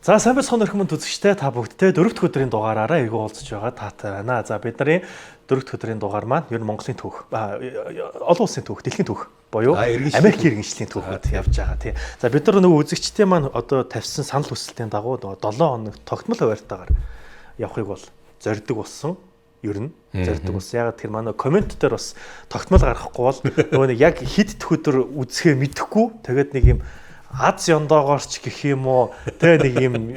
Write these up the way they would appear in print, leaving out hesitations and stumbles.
За сайн бацхан өрхмөнд үзэгчтэй та бүгдтэй 4-р өдрийн дугаараараа эргүү уулзж байгаа таатай байна. За бидний 4-р өдрийн дугаар маань ер нь Монголын түүх, олон улсын түүх, дэлхийн түүх буюу Америкийн иргэншлийн түүхүүд явж байгаа тий. За бид нар нөгөө үзэгчтэй маань одоо тавьсан санал хүсэлтийн дагуу нөгөө 7 хоног тогтмол хуваарьтайгаар явахыг бол зорддог болсон. Ер нь зорддог болсон. Яг тэр манай коммент дээр бас тогтмол гаргахгүй бол нөгөө нэг яг хэд өдөр үзэхээ мэдэхгүй тэгээд нэг юм Аз яндаагаарч гэх юм уу тэ нэг юм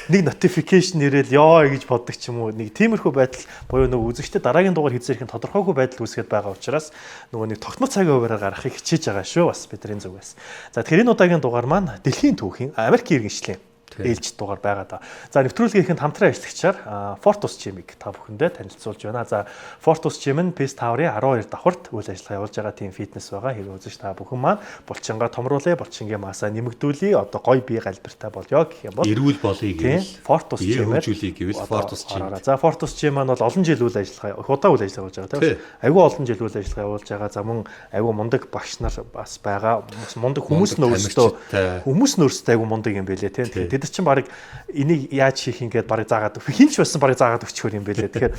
нэг notification ирээл ёо гэж боддог ч юм уу нэг тиймэрхүү байдал буюу нөгөө үзэгчтэй дараагийн дугаар хийх тодорхойгүй байдал үүсгээд байгаа учраас нөгөө нэг тогтмол цагийн хуваараар гаргахыг хичээж байгаа шүү бас бидний зүгээс. За тэгэхээр энэ удаагийн дугаар маань дэлхийн түүхийн Америкийн иргэншлийн ээлж дугаар байгаа да. За нэвтрүүлгийнхэнд хамтран ажиллагчаар Fortus Gym-ийг та бүхэндээ танилцуулж байна. За Fortus Gym нь PES Tower-ийн 12 давхарт үйл ажиллагаа явуулж байгаа тийм фитнес байгаа. Хэрэг үзэж та бүхэн маань булчингаа томруулъя, булчингийн масаа нэмэгдүүлье, одоо гоё бие галбиртай болёо гэх юм бол эрүүл болъё гэвэл Fortus Gym-ээр хөгжүүлэх гэвэл Fortus Gym. За Fortus Gym маань бол олон жил үйл ажиллагаа, удаа үйл ажиллагаа явуулж байгаа тийм. Айгүй олон жил үйл ажиллагаа явуулж байгаа. За мөн айгүй мундаг багш нар бас байгаа. Мундаг хүмүүс нөөцтэй айгүй мундаг юм байлээ тийм. Тэд чинь баг энийг яаж хийх ингээд баг заагаад хинч байсан баг заагаад өчгөр юм байлээ. Тэгэхээр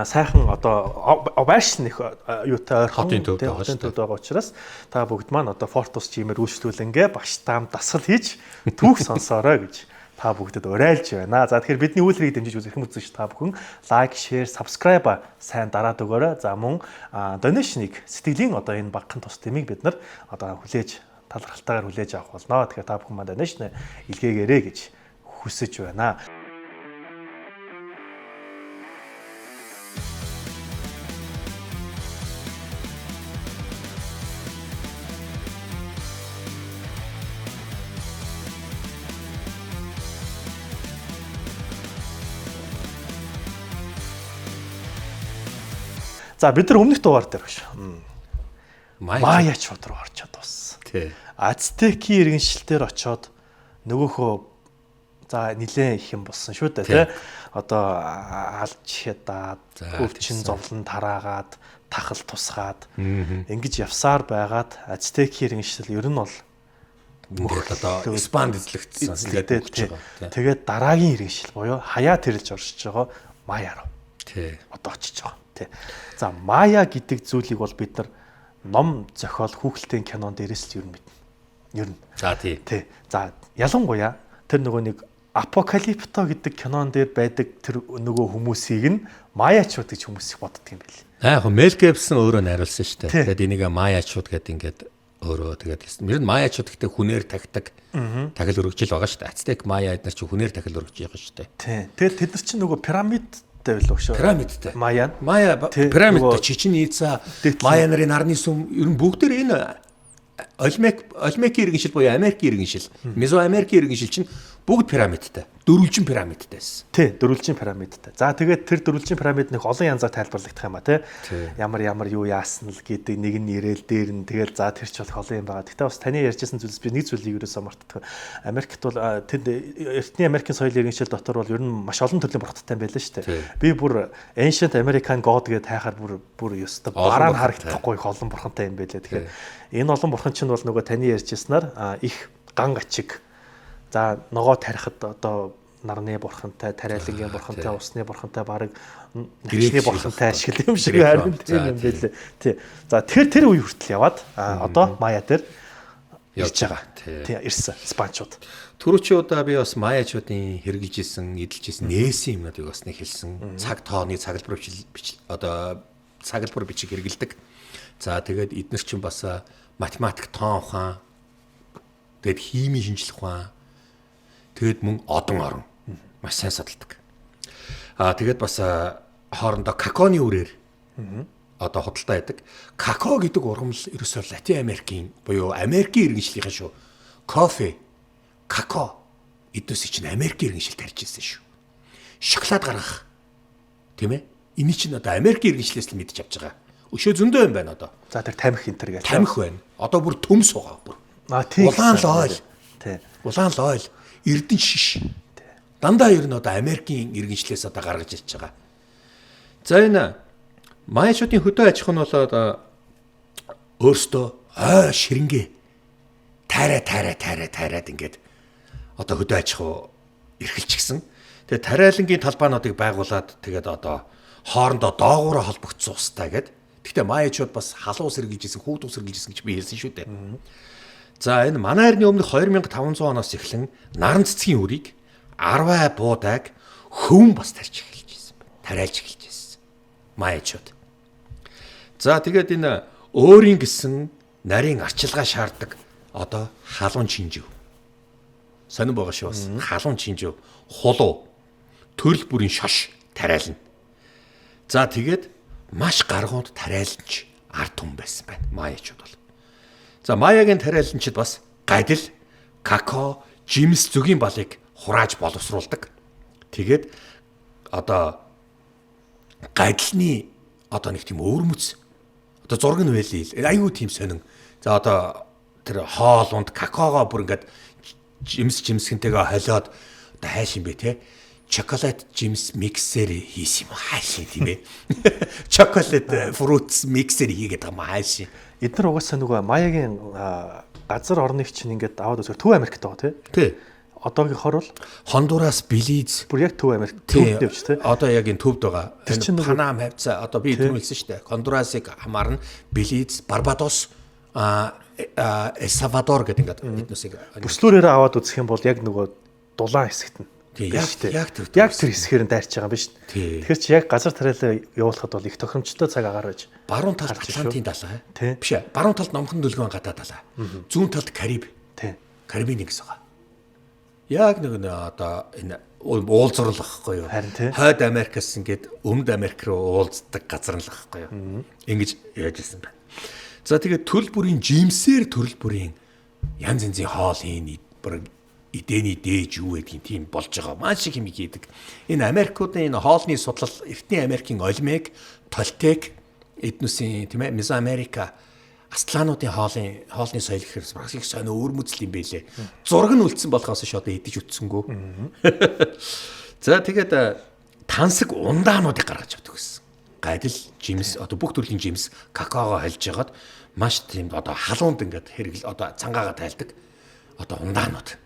сайхан одоо байш нэх юутай ойрхон төвд байгаа учраас та бүгд маань одоо Fortus Gym-ээр үйлчлүүлэнгээ багштай дасгал хийж түүх сонсоорой гэж та бүгдэд уриалж байна. За тэгэхээр бидний үйлрийг дэмжиж үзэх юм үзэж та бүхэн лайк, шеэр, subscribe сайн дараад өгөөрэй. За мөн donation-ыг сэтгэлийн одоо энэ багахан тус дэмийг бид нар одоо хүлээж талархалтайгаар хүлээж авах болно. Тэгэхээр та бүхэн маань donation илгээгээрэй гэж хүсэж байна. За бид нар өмнөх дугаар дээр багш. Майячууд руу орчод бассан. Ацтекийн иргэншилтээр очоод нөгөөхөө за нилээн их юм болсон шүү дээ тий. Одоо алж хядаад, өвчин зовлон тараагаад, тахал тусгаад ингэж явсаар байгаад Ацтекийн иргэншил ер нь бол мөх одоо Испанд эзлэгдсэн тэгээд тэгээд дараагийн иргэншил буюу хаяа тэрэлж оршиж байгаа Майя руу. Тий. Одоо очиж байгаа тий. За Майя гэдэг зүйлийг бол бид нар ном зохиол хүүхэлдэйн кинонд дээрээс л ер нь мэднэ. Ер нь. За тий. За ялангуяа тэр нөгөө нэг Апокалипто гэдэг кинон дээр байдаг тэр нөгөө хүмүүсийг нь Майячууд гэж хүмүүс их боддог юм байл. Яг Мел Гибсон өөрөө найруулсан шүү дээ. Тэгээд энийг Майячууд гэдэг ингээд өөрөө тэгээд ер нь Майячууд гэдэг хүнээр тагдаг тахил өргөжл байгаа шүү дээ. Ацтек Майя эдгээр чинь хүнээр тахил өргөж байгаа шүү дээ. Тий. Тэгээд тэд нар чинь нөгөө пирамидтай байлгүй шүү. Пирамидтай. Майя пирамидтай Чичен Ица Майя нарын нарны сүм ер нь бүгдээр энэ Олмекийн иргэншил буюу Америкийн иргэншил, Мезоамерикийн иргэншил чинь бүгд пирамидтай. Дөрвөлжин пирамидтайсэн. Тий, дөрвөлжин пирамидтай. За тэгээд тэр дөрвөлжин пирамид нэг олон янзаар тайлбарлагдах юм ба тий. Ямар юу яасан л гэдэг нэг нь ирээл дээр нь тэгэл за тэр ч болох олон юм байгаа. Гэхдээ бас таны ярьжсэн зүйлс би нэг зүйлийг ерөөсөө мартдаг. Америкт бол тэнд эртний Америкийн соёлын иргэншил дотор бол ер нь маш олон төрлийн бурхттай юм байлаа шүү дээ. Би бүр Ancient American God гэдээ хайхаар бүр ёстой бараан харагдахгүй их олон бурхантай юм байлаа. Тэгэхээр энэ олон бурхан чинь бол нөгөө таны ярьжсэнаар их ган ачиг. За ногоо тарихад одоо нарны бурхантай, тариалангийн бурхантай, усны бурхантай, баг нэгшний бурхантай ашигла юм шиг харин тийм юм байлээ. Тий. За тэр үе хүртэл яваад одоо Майя дээр явж байгаа. Тий, ирсэн Испанчууд. Түрүүчийн удаа би бас Майячуудын хэрэгжилж исэн, эдэлж исэн нээсэн юмнуудыг бас нэг хэлсэн. Цаг тооны цаглбар бичиг хэрэгэлдэг. За тэгээд эдгээр чинь бас математик тоон ухаан, тэгээд химийн шинжилгээ ухаан, тэгээд мөн одон орон маш сайн судалдаг. Тэгээд бас хоорондоо каконы үрээр одоо худалдаа байдаг. Како гэдэг ургамал ерөөсөө Латин Америкийн буюу Америкийн иргэншлийнхэн шүү. Кофе, како эднээс чинь Америкийн иргэншил тарьж ирсэн шүү. Шоколад гаргах. Тийм ээ? Эний чинь одоо Америкийн иргэншлээс л мэдж авч байгаа. Өшөө зөндөө юм байна одоо. За тэр тамхи энтер гэж. Тамхи байна. Одоо бүр төмс байгаа бүр. Тийм. Улаан л ойл. Тий. Улаан л ойл. Эрдэн шиш. Дандаа ер нь одоо Америкийн иргэншлээс одоо гаргаж ирж байгаа. За энэ Майячуудын хөдөө аж ахуй нь болоод өөртөө ширэнгээ тайраад ингээд одоо хөдөө аж ахуй эрхэлчихсэн. Тэгээд тариалангийн талбайнуудыг байгуулад тэгээд одоо хоорондоо доогуур холбогдсон устай гэдэг. Гэхдээ Майячууд бас халуун ус сэргийлж исэн, хүүт ус сэргийлж исэн гэж би хэлсэн шүү дээ. За энэ манай эртний өмнөх 2500 оноос эхлэн наран цэцгийн үрийг 10 буудаг хөвөн бас тарьж эхэлж исэн. Тариалж эхэлж исэн. Майячууд. За тэгээд энэ өөрийн гэсэн нарийн арчилгаа шаарддаг одоо халуун чинжив. Сонин байгаа шүү бас. Халуун чинжив, хулуу, төрөл бүрийн шош тариална. За тэгээд маш гаргуунд тариалж ард түмэн байсан байна. Майячууд бол. За Маягийн тариаланчид бас гадил, какао, жимс зөгийн балыг хурааж боловсруулдаг. Тэгээд одоо гадилны одоо нэг тийм өвөрмөц одоо зураг нь байлээ. Аюу тийм сонин. За одоо тэр хоолунд какаогоо бүр ингээд жимсгэнтэйгээ холиод одоо хайш юм бэ те. Чоколад жимс миксер хийсэн юм хайш тийм ээ. Чоколад фрутс миксер хийгээд байгаа юм хайш. Эдгээр угаасаа нөгөө Маягийн газар орныг чинь ингээд аваад үзэх Төв Америкт байгаа тий. Одоогийн хор бол Хондурас, Белиз бүр яг Төв Америк төвд явж тий. Одоо яг энэ төвд байгаа. Панам хавцаа одоо би түрүүлсэн шүү дээ. Хондурасыг хамаарна, Белиз, Барбадос, Элсавадор гэдэг ингээд эдносыг бүслүүрээр аваад үзэх юм бол яг нөгөө дулаан хэсэгт нь. Яг тэр хэсгээр нь дайрч байгаа юм биш. Тэгэхээр чи яг газар тариалаа явуулахад бол их тохиромжтой цаг агаар байж. Баруун талд Атлантын далай. Биш ээ. Баруун талд Номхон дөлгөөн гадаа далай. Зүүн талд Кариб. Карибын нэг хэсэг. Яг нэг одоо энэ уулзрал гэхгүй юу. Хойд Америкаас ингээд Өмнөд Америк руу уулздаг газар нь л гэхгүй юу. Ингэж яаж ирсэн байна. За тэгээд төрөл бүрийн жимсээр төрөл бүрийн янз янзын хоол хийн эдэний дээж юу гэдгийг тийм болж байгаа. Маш их юм хийдэг. Энэ Америкуудын энэ хоолны судлал Эртний Америкийн Олмек, Толтек эднүсийн тийм ээ Мезоамерика Астлаануудын хоолны соёл гэхээр бас их сонио өөрмөцөл юм байлээ. Зураг нь үлдсэн болохоос ш одоо идэж үтсэнгүү. За тэгээд тансаг ундаануудыг гаргаж авдаг гэсэн. Гадил жимс одоо бүх төрлийн жимс какаого хальж ягаад маш тийм одоо халуунд ингээд хэрэгэл одоо цангаагаа тайлдаг одоо ундаанууд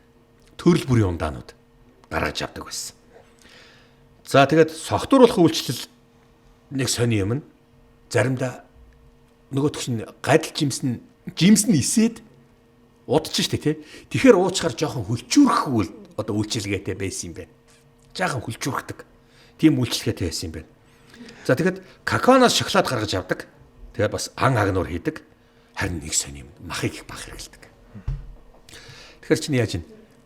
төрөл бүрийн ундаанууд гаргаж авдаг байсан. За тэгээд согтууруулах үйлчлэл нэг сони юм. Заримдаа нөгөө төгшин гадил жимс нь исээд удаж штэ тий. Тэгэхээр уучгаар жоохон хөлчүүрэх үйл одоо үйлчилгээтэй байсан юм байна. Жаахан хөлчүүрхдэг. Тийм үйлчилгээтэй байсан юм байна. За тэгэхэд какаоноос шоколад гаргаж авдаг. Тэгээд бас ан агнуур хийдэг. Харин нэг сони юм. Махыг их бах хэрэгэлдэг. Тэгэхээр чинь яаж юм?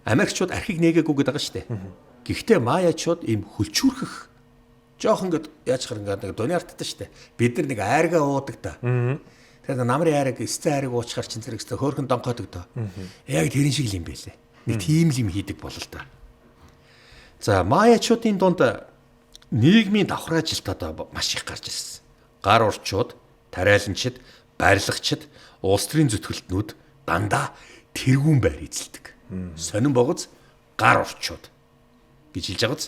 Америкчууд архийг нээгээгүй гэдэг байгаа шүү дээ. Гэхдээ Майячууд ийм хөлчүүрхэх жоох ингээд яаж хар ингээд дуны артдаг шүү дээ. Бид нар нэг айргаа уудаг та. Тэгэхээр намрын айраг, эсцэн айраг уучгаар чин зэрэгстэй хөөрхөн донхойдог та. Яг тэрэн шиг юм байлээ. Нэг тийм юм хийдэг болол та. За Майячуудын дунд нийгмийн давхар ажилт одоо маш их гарч ирсэн. Гар урчууд, тариаланчид, барилгачид, улс төрийн зүтгэлтнүүд дандаа тэргүүн байр эзэлдэг. Сонин богоц гар урчууд гэж хэлж байгааз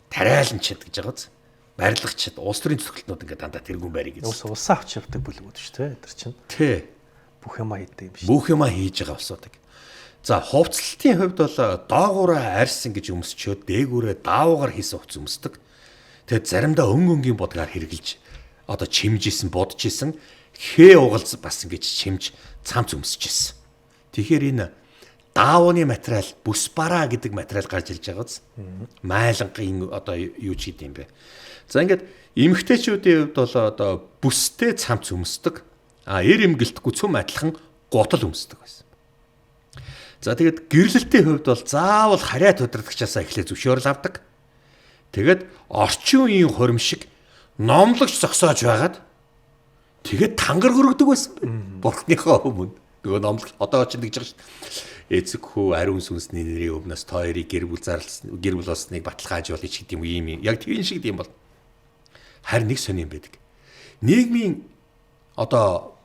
тариаланчид гэж байгааз барилгачид улс төрийн зүтгэлтнүүд ингээд дандаа тэргүүн байрыг эзэлдэг. Улсаа авч явдаг бүлгүүд шүү дээ. Тэр чинь. Тий. Бүх юм хийдэг юм шиг. Бүх юм хийж байгаа улсуудаг. За хувцлалтын хувьд бол доогуураа арьсан гэж өмсчөөд дээгүүрээ даавуугаар хийсэн хувц өмсдөг. Тэгэд заримдаа өнгийн бодгаар хэрглэж одоо чимжсэн бодчихсэн хээ угалз бас ингэж чимж цамц өмсөжсэн. Тэгэхээр энэ даавууны материал бүс бараа гэдэг материал гарч ирж байгааз майлангийн одоо юу ч хийдэм бэ. За ингээд эмэгтэйчүүдийн хувьд бол одоо бүстэй цамц өмсдөг. Эр эмгэлтгүй цөм адилхан гутал өмсдөг байсан. За тэгээд гэрлэлтийн хувьд бол заавал харьяа удирдагчаасаа эхлээ зөвшөөрөл авдаг. Тэгээд орчин үеийн хурим шиг номлогч зогсоож байгаад тэгээд тангар хөргөдөг байсан. Бурхныхоо өмнө. Нөгөө номлогч одоо ч ингэж байгаа шүү дээ. Эцэг хүү ариун сүнсний нэрийн өмнөөс тойрыг гэр бүл зарлсан, гэр бүл болсныг баталгааж болно ч гэдэг юм ийм юм. Яг тийм шиг юм бол харин нэг сони юм байдаг. Нийгмийн одоо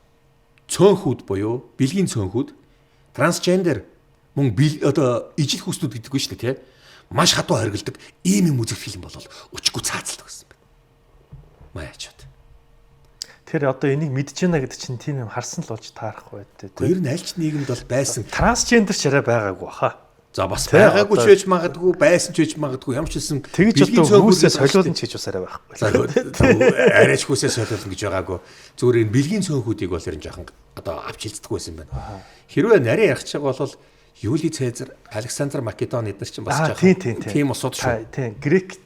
цөөнхүүд буюу бэлгийн цөөнхүүд трансгендер мөн одоо ижил хүснүүд гэдэггүй шүү дээ, тийм. Маш хатуу харгалдаг ийм юм үзэгдэх юм бол өчгөө цаацалдаг гэсэн байна. Майячууд. Тэр одоо энийг мэдж байна гэдэг чинь тийм юм харсан л болж таарах байд. Ер нь аль ч нийгэмд бол байсан трансгендер ч арай байгаагүй баха. За бас байгаагүй ч байж магадгүй, байсан ч байж магадгүй, ямар ч хэлсэн тэгж одоо хүүсээ солиулна ч гэж бас арай байхгүй. Арайч хүүсээ солиулна гэж байгаагүй. Зүгээр энэ бэлгийн цөөнхүүдийг бол ер нь жоохон одоо авч хилцдэггүй байсан байна. Хэрвээ нарийн ярих чиг бол Юли Цезар, Александр Македон эдгээр чинь бас жоохон тийм усууд шүү. Тийм, Грек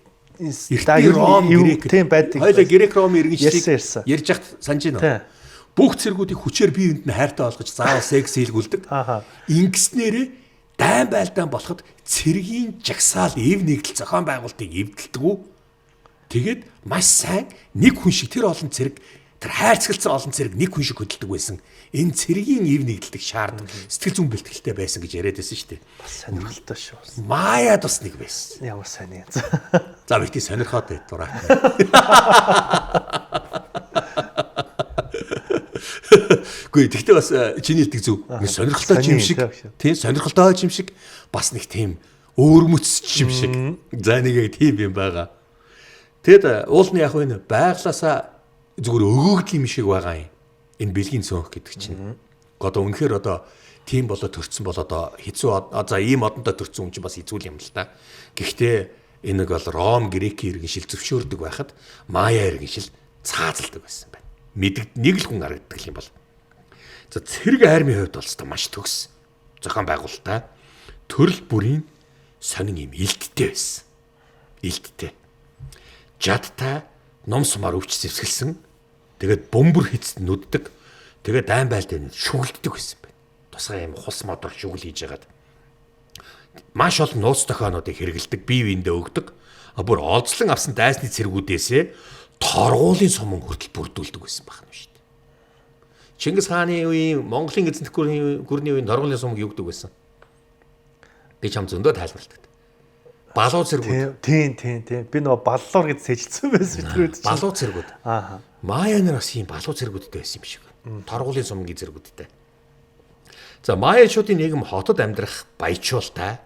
Ром Грек тийм байдаг. Хоёлаа Грек Ромын иргэншлийг ярьж яхад санаж байна уу? Бүх цэргүүдийг хүчээр бие биенд нь хайртай болгож заавал секс хийлгүүлдэг. Ингэснээрээ дайн байлдаан болоход цэргийн жагсаал эв нэгдэл зохион байгуулалтыг эвдэлдэггүй. Тэгээд маш сайн нэг хүн шиг тэр олон цэрэг тэр хайрцагцсан олон цэрэг нэг хүн шиг хөдөлдөг байсан. Энэ цэргийн эв нэгдэлдэг шаард сэтгэл зүйн бэлтгэлтэй байсан гэж яриад байсан шүү дээ. Бас сонирхолтой шүү. Маяад бас нэг байсан. Ямар сайн юм. За бити сонирхоод бай дураа. Гэхдээ тэгтээ бас чиний хэлдэг зөв. Нэг сонирхолтой юм шиг. Тийм сонирхолтой юм шиг бас нэг тийм өөрмөц юм шиг. За нэг яг тийм юм байгаа. Тэгэд уулны яг энэ байглаасаа зүгээр өгөөгдөл юм шиг байгаа юм. Энэ бэлгийн цөөнх гэдэг чинь. Одоо үнэхээр одоо тийм болоо төрцөн бол одоо хэцүү за ийм одонтой төрцөн хүн чинь бас хэцүү юм л та. Гэхдээ энэ нэг бол Ром Грекийн иргэншил зөвшөөрдөг байхад Майя иргэншил цаазалдаг байсан байна. Нэг л хүн харагддаг юм бол. За цэрэг армийн хувьд бол ч маш төгс зохион байгуулалтаа төрөл бүрийн сонин юм илттэй байсан. Илттэй. Жадтай ном сумаар өвч зэвсгэлсэн. Тэгээд бөмбөр хэцэд нүддэг. Тэгээд дайн байлдаанд шүглддэг байсан байна. Тусгай юм хус модор шүгэл хийж ягаад. Маш олон нууц тохионуудыг хэрэгэлдэг, бие биендээ өгдөг. Бүр олзлон авсан дайсны цэргүүдээсээ торгуулийн суман хүртэл бүрдүүлдэг байсан байна шүү дээ. Чингис хааны үеийн Монголын эзэнтэх гүрний үеийн торгуулийн сумыг юу гэдэг байсан? Би чам зөндөө тайлбарладаг. Балуу цэргүүд. Тийм. Би нөгөө баллуур гэж сэжилсэн байсан тэр үед. Балуу цэргүүд. Аа. Майя нар бас ийм балуу цэргүүдтэй байсан юм шиг. Торгуулийн сумгийн цэргүүдтэй. За Майячуудын нийгэм хотод амьдрах баячуултай,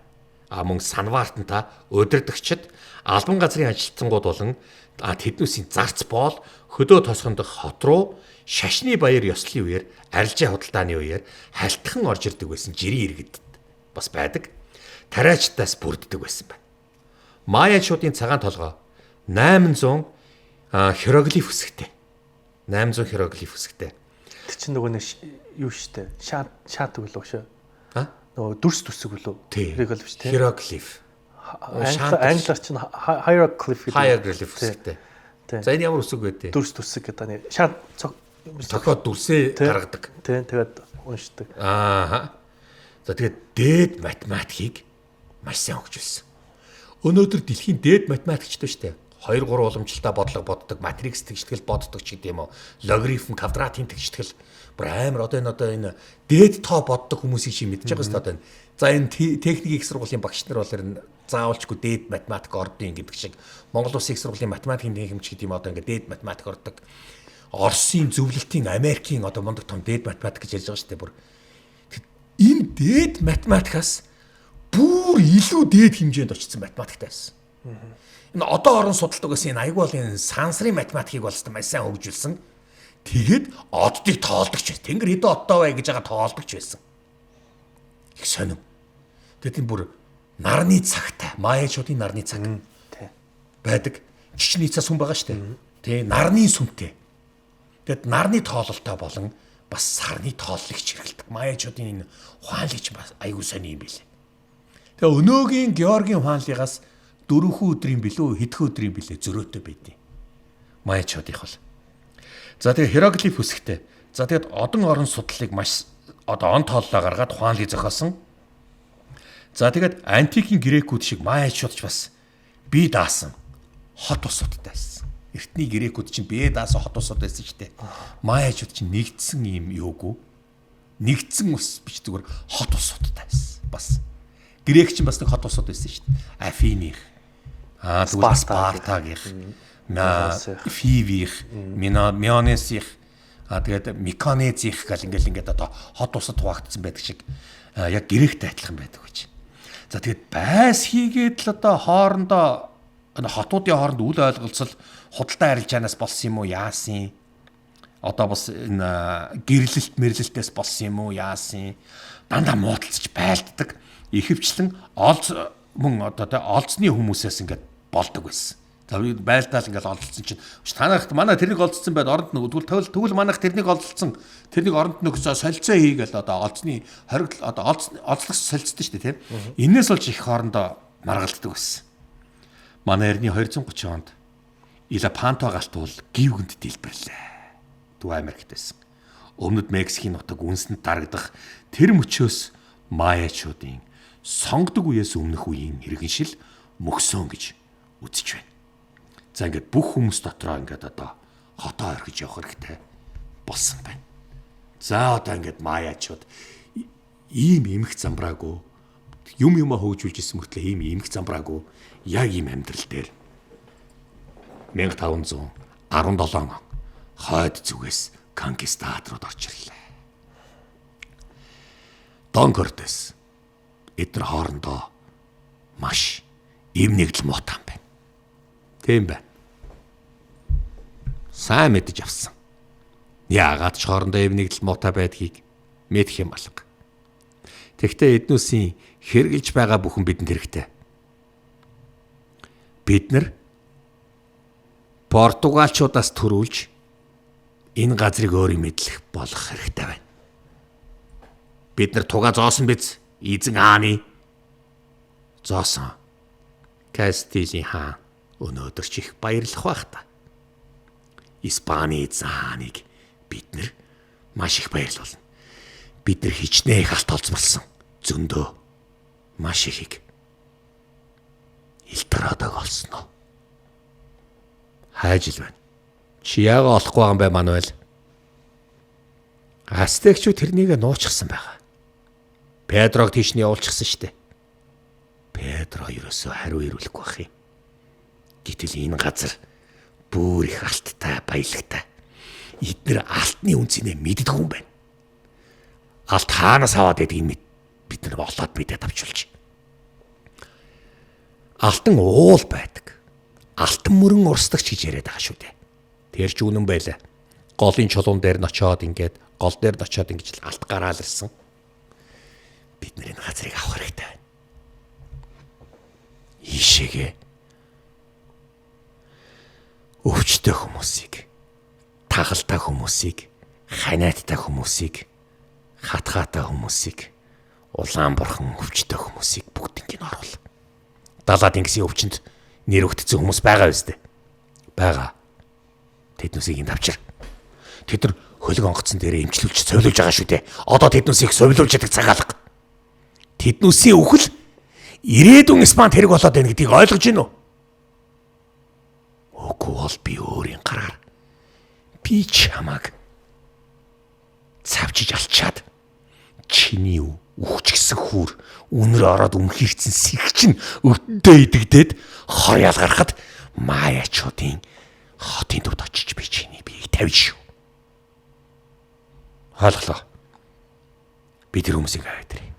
мөн санваартантай, удирдагчид, албан газрын ажилтнууд болон тэднүүсийн зарц боол хөдөө тосгондох хот руу шашны баяр ёслолын үеэр арилжаа худалдааны үеэр хальтхан орж ирдэг байсан жирийн иргэд бас байдаг. Тариачтаас бүрддэг байсан байна. Майячуудын цагаан толгой 800 хиероглиф хэсэгтэй. 800 хиероглиф хэсэгтэй. Тэр чинь нөгөө нэг юу штэ? Шаат өглөө шүү. Нөгөө дүрс төсөг үлээ. Хиероглиф шүү. Хиероглиф. Англиар чинь hieroglyph гэдэг. Hieroglyph хэсэгтэй. За энэ ямар үсэг вэ? Дүрс төсөг гэдэг нь шаат цохоод дүрсээ гаргадаг. Тийм тэгээд уншдаг. Аа. За тэгээд дээд математикийг маш сайн хөгжүүлсэн. Өнөөдөр дэлхийн дээд математикчд шүү дээ. 2 3 уламжлалтай бодлого боддог, матрикс тэгштгэл боддог ч гэдэм юм уу. Логарифм, квадратын тэгштгэл бүр амар одоо энэ дээд тоо боддог хүмүүсийг чи мэдчихэж байгаа шүү дээ. За энэ техник их сургуулийн багш нар бол энэ заавалчгүй дээд математик ордын гэдэг шиг Монгол Улсын их сургуулийн математикийн техникч гэдэг юм одоо ингээд дээд математик ордог. Оросын зөвлөлтийн Америкийн одоо мундаг том дээд математик гэж ярьж байгаа шүү дээ бүр. Энэ дээд математикаас бүр илүү дээд хэмжээнд очсон математиктай байсан. Энэ одоо орон судалдаг гэсэн энэ аягүй бол энэ сансрын математикийг бол маш сайн хөгжүүлсэн. Тэгээд оддыг тоолдог ч байсан. Тэнгэр хэдэн одтой бай гэж байгаа тоолдог ч байсан. Их сонин. Тэгээд энэ бүр нарны цагтай, Майячуудын нарны цаг байдаг. Чичний цас хүн байгаа шүү дээ. Тэ нарны сүмтэй. Тэгээд нарны тоололтой болон бас сарны тооллыг чиргэлдэг. Майячуудын энэ ухаанлыч бас аягүй сонин юм билээ. Тэгээ өнөөгийн Георгийн ухаанлыгаас 4 өдрийн билүү хэдхэн өдрийн билээ зөрөөтэй байдیں۔ Майячуудынх бол. За тэгээ хиероглиф үсгтэй. За тэгээд одон орон судлалыг маш одоо он тооллоо гаргаад ухаанлыг зохиосон. За тэгээд антикийн грекүүд шиг Майячууд ч бас бие даасан хот усуудтай байсан. Эртний грекүүд чинь бие даасан хот усууд байсан шүү дээ. Майячууд чинь нэгдсэн юм юугүй. Нэгдсэн ус биш зүгээр хот усуудтай байсан. Бас грек чинь бас нэг хот усууд байсан шүү дээ. Афиних, тэгвэл Спартагийнх, Фивих, Мионесих, тэгээд Миконезих гэл ингээд одоо хот усад хуваагдсан байдаг шиг яг гректэй адилхан байдаг гэж. За тэгээд байс хийгээд л одоо хоорондоо хотуудын хооронд үл ойлголцол худалдаа арилжаанаас болсон юм уу яасан? Одоо бас энэ гэрлэлт мэрлэлтээс болсон юм уу яасан? Дандаа муудалцаж байлддаг. ихэвчлэн мөн одоо олзны хүмүүсээс ингээд болдог байсан. За байлдаал ингээд олдсон чинь танахт манай тэрнийг олдсон байд оронд нөгөө тэгвэл манайх тэрнийг олдсон тэрнийг оронд нөгөөсөө солилцоо хийгээл одоо олзны хориг одоо олзлох солилцсон шүү дээ тийм. Инээс болж их хоорондоо маргалддаг байсан. Манай эртний 230 онд Илапанто галт бол гівгэнд дэлбэрлээ. Дүү Америкт байсан. Өмнөд Мексикийн нутаг үнсэнд дарагдах тэр мөчөөс Майячуудын сонгодог үеэс өмнөх үеийн иргэншил мөксөн гэж үзэж байна. За ингээд бүх хүмүүс дотроо ингээд одоо хотоо орхиж явах хэрэгтэй болсон байна. За одоо ингээд Майячууд ийм эмх замбраагүй юм хөгжүүлж исэн мөртлөө ийм эмх замбраагүй яг ийм амьдрал дээр 1517 он хойд зүгээс конкистадорууд орж ирлээ. Дон Кортес эдгээр хоорондоо маш эв нэгдэл муутан байна. Тийм байна. Сайн мэдэж авсан. Яагаад ч хоорондоо эв нэгдэл муутай байдгийг мэдэх юм алга. Тэгвэл эднүсийн хэрглэж байгаа бүхэн бидэнд хэрэгтэй. Бид нар Португалчуудаас төрүүлж энэ газрыг өөрийн мэдлэх болох хэрэгтэй байна. Бид нар тугаа зоосон биз? Эзэн хааны зоосон. Кастилийн хаан өнөөдөр ч их баярлах байх та. Испани эзэн хааныг бид нар маш их баярлуулна. Бид нар хичнээн их алт олзмарсан. Зөндөө маш ихийг Эльдорадог олсноо. Хайж л байна. Чи яагаад олохгүй байгаа юм бэ, Мануэль? Ацтекчүүд тэрнийг нуучихсан байгаа. Педрог тийш нь явуулчихсан штэ. Педро ерөөсөө хариу ирүүлэхгүй байх юм. Гэтэл энэ газар бүр их алттай, баялагтай. Эдгээр алтны үнцнийг мэддэг хүн байна. Алт хаанаас аваад байдгийг бид нар олоод бидэд авчулж. Алтан уул байдаг. Алтан мөрөн урсдагч гэж яриад байгаа шүү дээ. Тэр ч үнэн байлаа. Голын чулуун дээр нь очиод ингээд гол дээр нь очиод ингэж алт гараал ирсэн. Бид нар энэ газрыг авах хэрэгтэй байна. Ийшээгээ өвчтөе хүмүүсийг, тагалтай хүмүүсийг, ханиадтай хүмүүсийг, хатгаатай хүмүүсийг, улаан бурхан өвчтөе хүмүүсийг бүгднийг оруул. Далаад ингэсэн өвчнөд нэр өгдсөн хүмүүс байгаа биз дээ. Бага. Тэднүсийг энд авчир. Тэд нар хөлөг онгоцсон дээрээ эмчлүүлж цовлуулж байгаа шүү дээ. Одоо тэднүсийг совлуулж яадаг цаг алга. Тэднүсийн үхэл ирээдүйн Испанд хэрэг болоод байна гэдгийг ойлгож байна уу? Үгүй бол би өөрийн гараар би чамаг цавчиж алчаад чиний үхчихсэн хүүр үнэр ороод өмхийгдсэн сэгчин өвдөө идэгдээд хор ял гарахад Майячуудын хотын төвд очиж би чиний биеийг тавьж шүү. Ойлголоо. Би тэр хүмүүсийг аваад ирээ.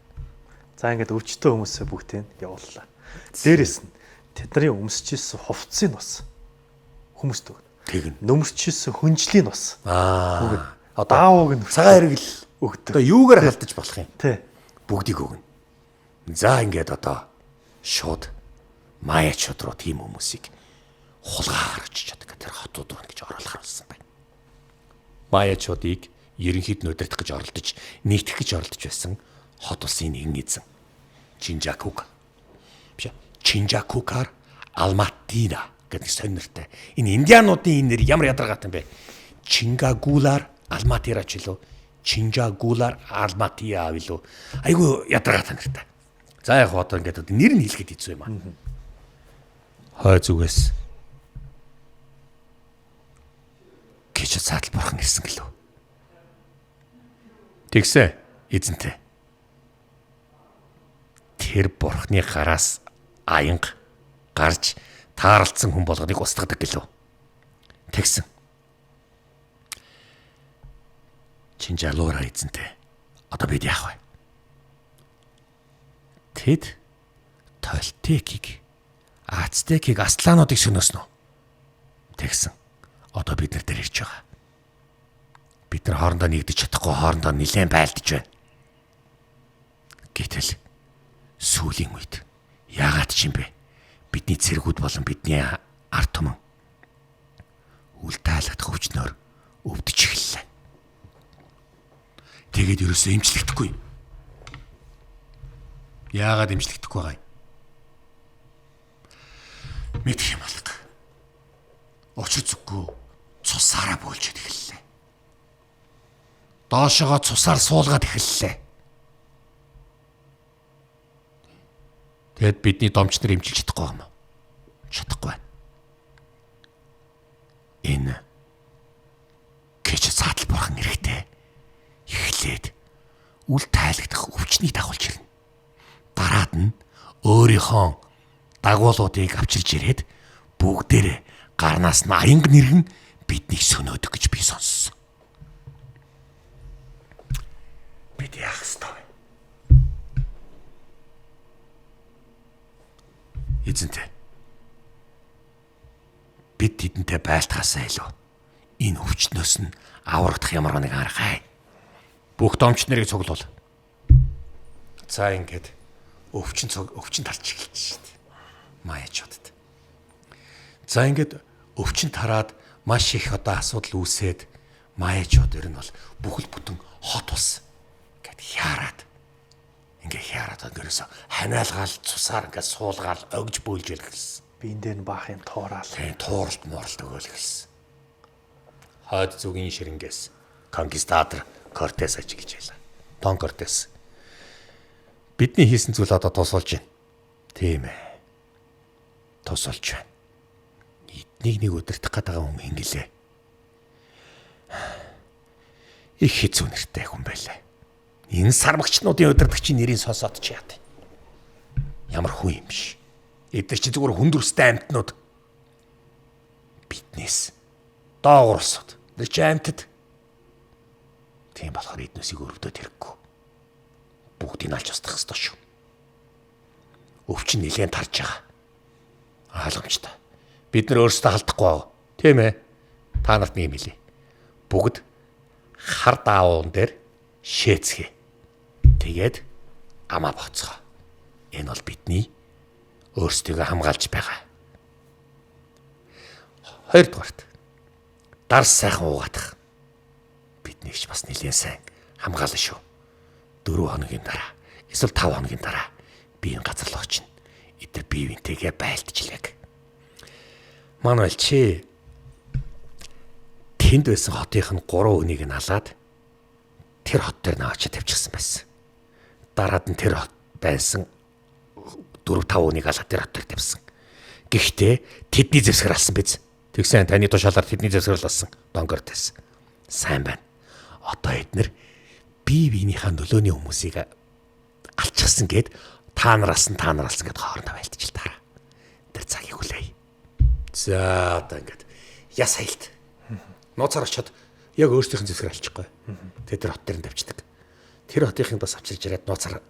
За ингээд өвчтөе хүмүүсээ бүгдийг явууллаа. Дээрээс нь тэдний өмсөжсэн хувцсыг бас хүмүүст өгнө. Тэгнь. Нөмөрчсэн хүнжлийн бас. Одоо даавууг нь цагаан хэрэгэл өгдөг. Одоо юугаар халдаж болох юм? Тий. Бүгдийг өгнө. За ингээд одоо шууд Майячууд руу тийм хүмүүсийг хулгаар очиж чаддаг тэр хотууд руу гэж оруулахар болсон байна. Майячуудыг ерөнхийд нь удирдах гэж оролдож, нийтгэх гэж оролдож байсан хот улсын нэгэн эзэн Чинжакук. Биш Чинжакукаар Алматина гэдэг сонирхолтой. Энэ индиануудын энэ нэр ямар ядаргаатай юм бэ? Чингагулаар Алматира ч илүү, Чинжагулаар Алматия авилуу. Айгу ядаргаатай нэртэй. За яг одоо ингээд нэр нь хэлэхэд хэцүү юм аа. Хой зүгээс гэж цаатал бурхан ирсэн гэлөө. Тэгсэ эзэнтэй. Тэр бурхны гараас аянга гарч таарлцсан хүн болгоныг устгадаг гэлөө. Тэгсэн. Чинжалуура эзэнтэй. Одоо бид яах вэ? Тэд Толтекийг, Ацтекийг, Аслануудыг сөнөөснө. Тэгсэн. Одоо бид нар дээр ирж байгаа. Бид нар хоорондоо нэгдэж чадахгүй хоорондоо нэлээд байлдаж байна. Гэтэл Сүүлийн үед яагаад ч юм бэ? Бидний цэргүүд болон бидний ард түмэн үл таалагдах өвчнөөр өвдөж эхэллээ. Тэгээд ерөөсөө эмчлэгдэхгүй. Яагаад эмчлэгдэхгүй байгаа юм? Мэдэх юм алга. Очир зүггүй цусаараа бөөлжөд эхэллээ. Доошогоо цусаар суулгаад эхэллээ. Тэгэд бидний домч нар эмчилж чадахгүй юм уу? Чадахгүй байна. Энэ гэж цаатал бурхан эрэхтэй эхлээд үл тайлагдах өвчнийг дагуулж ирнэ. Дараад нь өөрийнхөө дагуулуудыг авчирж ирээд бүгдээрээ гарнаас нь аянг нэргэн биднийг сөнөөдөг гэж би сонссон. Бид яах ёстой вэ? Эзэнтэй. Бид тэдэнтэй байлтахаасаа илүү энэ өвчнөөс нь аврагдах ямар нэг арга хай. Бүх домч нарыг цуглуул. За ингээд өвчин талч эхэлж шít. Маяачуудад. За ингээд өвчин тараад маш их одоо асуудал үүсээд маяачууд ер нь бол бүхэл бүтэн хот ус гэд хяарад. Ингээ хяарад өнгөрөөсө ханиалгаал цусаар ингээ суулгаал огж бөөлж ирсэн. Биэндээ нь баах юм туурал. Тийм тууралт мооролт өгөөл гэлсэн. Хойд зүгийн ширэнгээс конкистадор Кортес ажиглаж байлаа. Дон Кортес. Бидний хийсэн зүйл одоо тусалж байна. Тийм ээ. Тусалж байна. Эднийг нэг өдөртөх гэдэг хүн ингэлээ. Их хэцүү нэртэй хүн байлаа. Энэ сармагчнуудын өдөртөгчийн нэрийг сонсоод ч яа. Ямар хүн юм биш. Эдгээр чи зүгээр хүндүрстэй амьтнууд. Биднээс доогуур усууд. Тэр чи амьтад. Тийм болохоор эднээсийг өрөвдөд хэрэггүй. Бүгдийг алж устгах ёстой шүү. Өвчин нэлээд тарж байгаа. Ойлгомжтой. Бид нар өөрсдөө халдахгүй байгаа. Тийм ээ. Та нарт нэг юм хэлье. Бүгд хар даавуун дээр шээцгээ. Тэгээд амаа боцгоо. Энэ бол бидний өөрсдийгөө хамгаалж байгаа. Хоёрдугаарт дарс сайхан уугаадах. Биднийг ч бас нэлээд сайн хамгаална шүү. 4 хоногийн дараа эсвэл 5 хоногийн дараа би энэ газар руу очино. Эдгээр биевинтэйгээ байлтжлаг. Манайл чи тэнд байсан хотынх нь 3 хүнийг нь алаад тэр хот дээр наваач тавьчихсан байсан. Дараад нь тэр хот байсан 4-5 хүнийг алаад тэр хот дээр тавьсан. Гэхдээ тэдний зэвсгэр алсан биз. Тэгсэн таны тушаалаар тэдний зэвсгэр алсан. Дон Кортес. Сайн байна. Одоо эднэр бие биенийхээ нөлөөний хүмүүсийг алчихсан гээд та нараас нь та нар алсан гээд хоорондоо байлтж таараа. Тэр цагийг хүлээе. За одоо ингээд яс хайлт. Нууцаар очиод яг өөрсдийнх нь зэвсгэр алчихгүй. Тэгээд тэр хот дээр нь тавьчихдаг. Тэр хотынхын бас авчирж ирээд нууцаар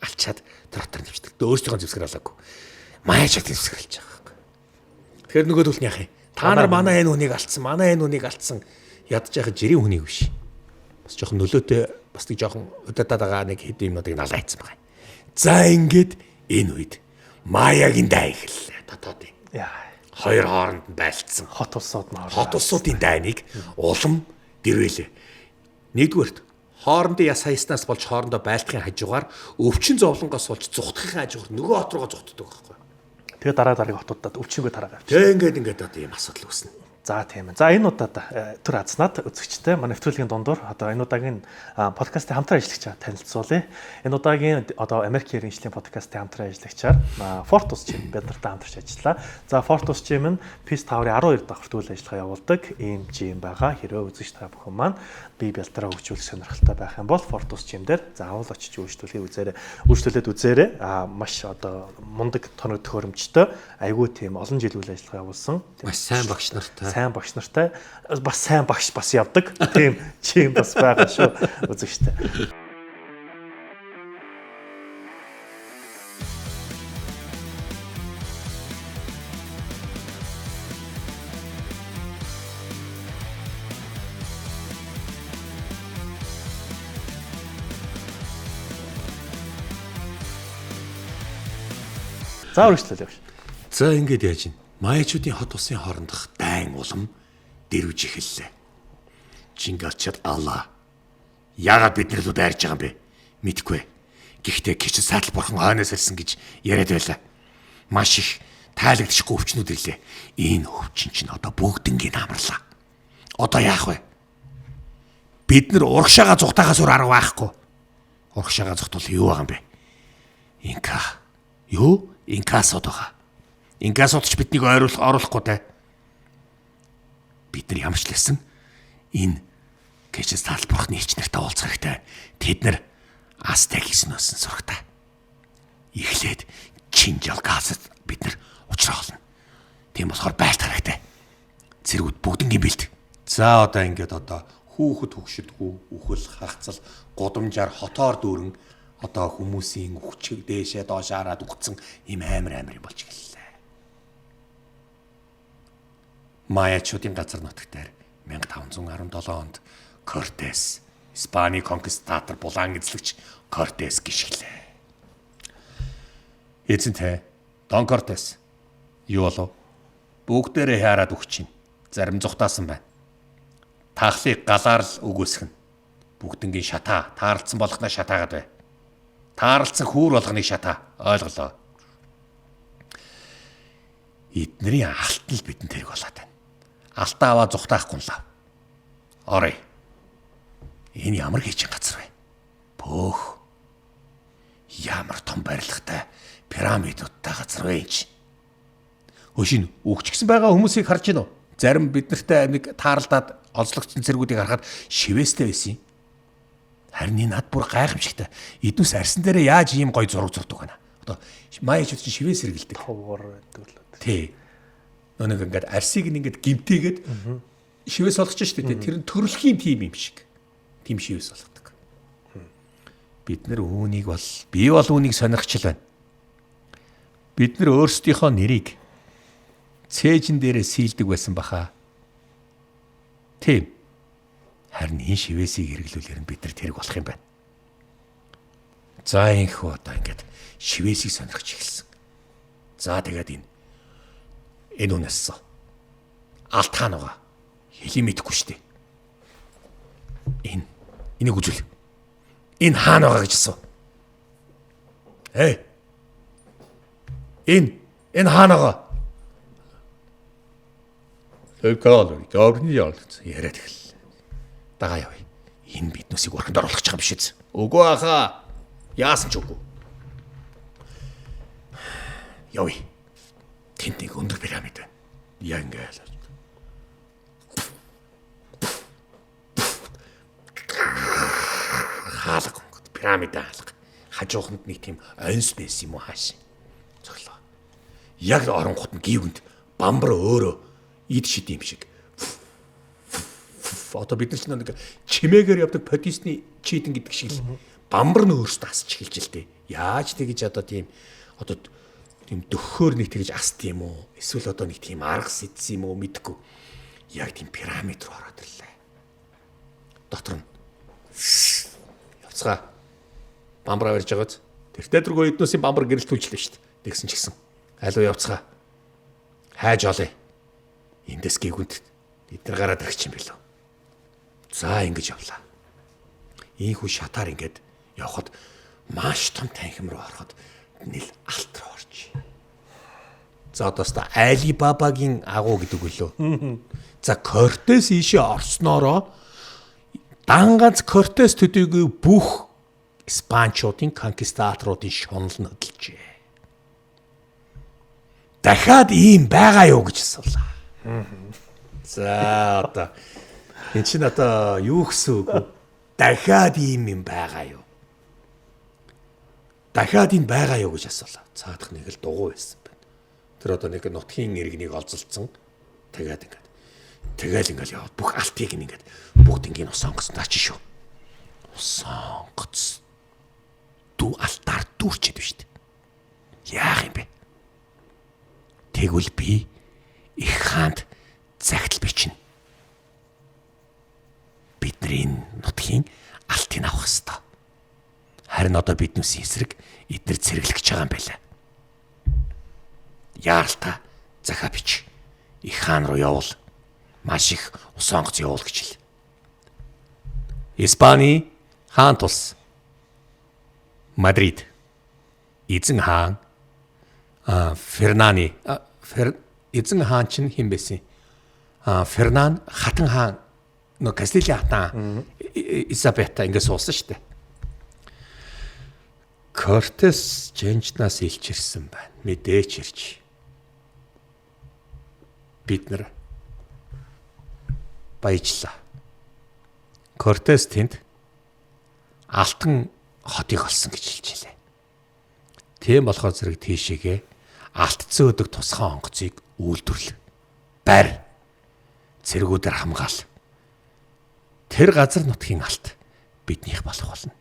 алчаад тэр хот дээр нь тавьчихдаг. Өөрсдийнх нь зэвсгэр алаагүй. Маяачаад зэвсгэр алж байгаа байхгүй. Тэгэхээр нөгөө төлн яах юм? Та нар манай энэ хүнийг алдсан, манай энэ хүнийг алдсан ядж яхад жирийн хүнийг биш. Бас жоохон нөлөөтэй бас нэг жоохон удаад байгаа нэг хэд юмнуудыг налаа хийцэн байгаа. За ингээд энэ үед Маягийн дай эхэллээ. Дотоодын. Яа. Хоёр хооронд нь байлцсан. Хот улсууд нь хот улсуудын дайныг улам дэрвэлээ. Нэгдүгээрт хоорондын яс хаяснаас болж хоорондоо байлдахын хажуугаар өвчин зовлонгоос болж зүхтахын хажуугаар нөгөө хот руугаа зүхтдаг байхгүй. Тэгээ дараагийн хотуудад өвчнгөө тараагаа авчих. Тэгээ ингээд одоо ийм асуудал үүснэ. За тийм ээ. За энэ удаад төр азнаад үзэгчтэй манай нэвтрүүлгийн дундуур одоо энэ удаагийн подкастын хамтран ажиллагчаа танилцуулъя. Энэ удаагийн одоо Америкийн иргэншлийн подкастын хамтран ажиллагчаар Fortus Gym бид нартай хамтарч ажиллаа. За Fortus Gym нь Peace Tower-ийн 12 давхрт үйл ажиллагаа явуулдаг ийм gym байгаа. Хэрвээ үзэгч та бүхэн маань бие бэлтраа хөгжүүлэх сонирхолтой байх юм бол Fortus Gym дээр заавал очиж үйлчлүүлээд үзээрэй. Маш одоо мундаг тоног төхөөрөмжтэй айгүй тийм олон жил үйл ажиллагаа явуулсан. Маш сайн багш нартай. Сайн багш нартай бас сайн багш бас явдаг. Тийм чим бас байгаа шүү үзэгчтэй. За үргэлжлүүлээ явж. За ингэж яаж юм. Майчуудын хот усын хоорондох дайн улам дэрвж эхэллээ. Чингачд Алла. Яагаад бид нар л дайрж байгаа юм бэ? Мэдгүй. Гэхдээ кичил саатал бурхан хойноос ирсэн гэж яриад байлаа. Маш их таалагдчихгүй өвчнүүд ирлээ. Энэ өвчин чинь одоо бүгднийг амарлаа. Одоо яах вэ? Бид нар урагшаага зүхтаагаас өөр арга байхгүй. Урагшаага зүхтвол юу байгаа юм бэ? Инка. Юу? Инкасод байгаа. Инкасод ч биднийг оруулахгүй те. Бид нар ямар ч лсэн энэ кичил саатал бурханы элч нартай уулзах хэрэгтэй. Тэд нар Астек хийснөөсөн сурагтай. Эхлээд Чинжал газад бид нар учраа олно. Тийм болохоор байлт хэрэгтэй. Зэргүүд бүгднгийн бэлд. За одоо ингээд хүүхэд хөгшөдгүү үхэл хагцал гудамжаар хотоор дүүрэн одоо хүмүүсийн хүчиг дээшээ доош хараад үхсэн ийм амар юм болж гэлээ. Майячуудын газар нутагтаар 1517 онд Кортес Испани конкистатор булан эзлэгч Кортес гიშгэлээ. Эцэнтэй Дон Кортес юу болов? Бүгдээрээ хараад өгч чинь. Зарим зүхтаасан байна. Таахлыг галаар л өгөөсгөн. Бүгднгийн шатаа таарлцсан болгоно шатаагаад бай. Таарлцсан хүүр болгоныг шатаа. Ойлголоо. Эднэрийн алт нь л бидэнд тэрэг болоод байна. Алтаа аваа зүхтаахгүй лав. Орой. Энэ ямар хийчин газар вэ? Бөөх. Ямар том барилгатай пирамидуудтай газар вэ энэ? Өшин үгчгсэн байгаа хүмүүсийг харж гинөө. Зарим биднэртэй нэг тааралдаад олзлогдсон зэргүүдийг харахад шивээстэй байсан юм. Харин энэ над бүр гайхамшигтай. Эднүс арсан дээрээ яаж ийм гоё зураг зурдаг байна. Одоо майчууд чинь шивээс сэргэлдэг. Ховор байдаг л. Тий. Нэг ингээд арсыг ингээд гимтээгээд шивээс болгож штэ тий. Тэр нь төрөлхийн тим юм шиг. Тим шивээс болгодог. Бид нар үүнийг би бол үүнийг сонирхчил байна. Бид нар өөрсдийнхөө нэрийг цээжин дээрээ сийлдэг байсан баха. Тийм. Харин энэ шивээсийг хэрэглүүлээр нь бид нар тэрэг болох юм байна. За инхүү одоо ингээд шивээсийг сонирхож эхэлсэн. За тэгээд энэ үнэс алтаанага хэлий мэдэхгүй шүү дээ. Энийг үзүүл. Энэ хаана байгаа гэж асуу. Энэ хаана байгаа? Тэгвэл явны ялц яриад эхэллээ. Дагаа явъя. Энэ биднүсийг урханд оруулах гэж байгаа юм биш үү? Үгүй ахаа. Яасан ч үгүй. Явъя. Тэнд нэг өндөр пирамид байна. Яа ингээл. Хаалга пирамид хаалга. Хажууханд нэг тийм онс байсан юм уу хаашаа. Цоглоо. Яг оронгот нь гівгэнд бамбар өөрөө ид шид юм шиг. Одоо бид нар ч нэг чимээгээр явдаг подисны чийдэн гэдэг шиг л бамбар нь өөрсдөө асч эхэлж л дээ. Яаж тэгэж одоо тийм дөхөөр нэг тэгэж аст юм уу? Эсвэл одоо нэг тийм арга сэдсэн юм уу мэдгүй. Яг тийм пирамид руу ороод ирлээ. Дотор нь явцгаа бамбар аварж байгааз тэртээ дөргөө эднүсийн бамбар гэрэл түлжлээ шүү дээ. Тэгсэн ч гэсэн алуу явцгаа хайж олъё. Эндээс гівгүнд эдгээр гараад ирэх юм билүү. За ингэж явлаа. Ийхүү шатаар ингээд явхад маш том танхим руу ороход нийл алт руу орж. За одоос та Алибабагийн агуу гэдэг үлээ. За Кортес ийшээ орсноороо дангац Кортес төдийгүй бүх Испанчуудын конкистаторуудын шунал нөдөлжээ. Дахиад ийм байгаа юу гэж асуулаа. За одоо энэ чинь одоо юу гэсэн үг вэ? Дахиад ийм юм байгаа юу? Дахиад энэ байгаа юу гэж асуулаа. Цаадах нэг л дугуй байсан байна. Тэр одоо нэг нутгийн иргэнийг олзолцсон. Тэгээд ингээл яваад бүх алтыг ингээд бүгднийг усонгосон даа чи шүү. Усонгоц. Дүү алтаар дүүрчээд биш үү? Яах юм бэ? Тэгвэл би их хаанд загтал бичнэ. Бидний нутгийн алтыг авах ёстой. Харин одоо биднээс эсрэг эдгээр цэрэглэх гэж байгаа юм байна. яаралтай захаа бич. Их хаан руу явуул. Маш их ус онгоц явуул гэж хэл. Испани хаан тус Мадрид эзэн хаан Фернаны эзэн хаан чинь хэн байсан? Фернан хатан хаан нөө Кастили хатан Изабета ингэ суусан шүү дээ. Кортес Женжнаас илж ирсэн байна. Мэдээч ирж. Бид нар баяжлаа. Кортес тэнд алтан хотыг олсон гэж хэлж илээ. Тийм болохоор зэрэг тийшээгээ алтцсан өдөг тусгай онгоцыг үйлдвэрлэв. Барь цэргүүдээр хамгаал. Тэр газар нутгийн алт биднийх болох болно.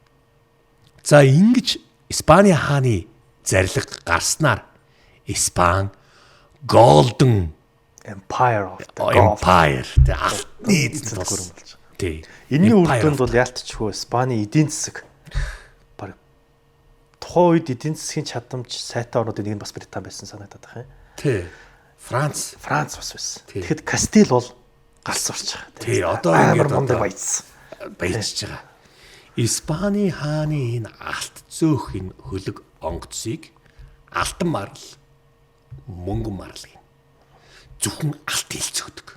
За ингэж Испани хааны зарлиг гарснаар Испани Golden Empire of the Empire алтны эзэн гүрэн болж байгаа. Тий. Энэний үр дүнд бол яалтчгүй Испани эдийн засаг баг тухайн үед эдийн засгийн чадамж сайтай орнуудын нэг нь бас Британи байсан санагдаад байна. Тий. Франц бас байсан. Тэгэхэд Кастил бол галс орж байгаа. Тий, одоо ингээд мундаг баяжсан. Баяжж байгаа. Испани хааны энэ алт зөөх энэ хөлөг онгоцыг алтан марл, мөнгөн марл гэнэ. Зөвхөн алт хэлцүүдэг.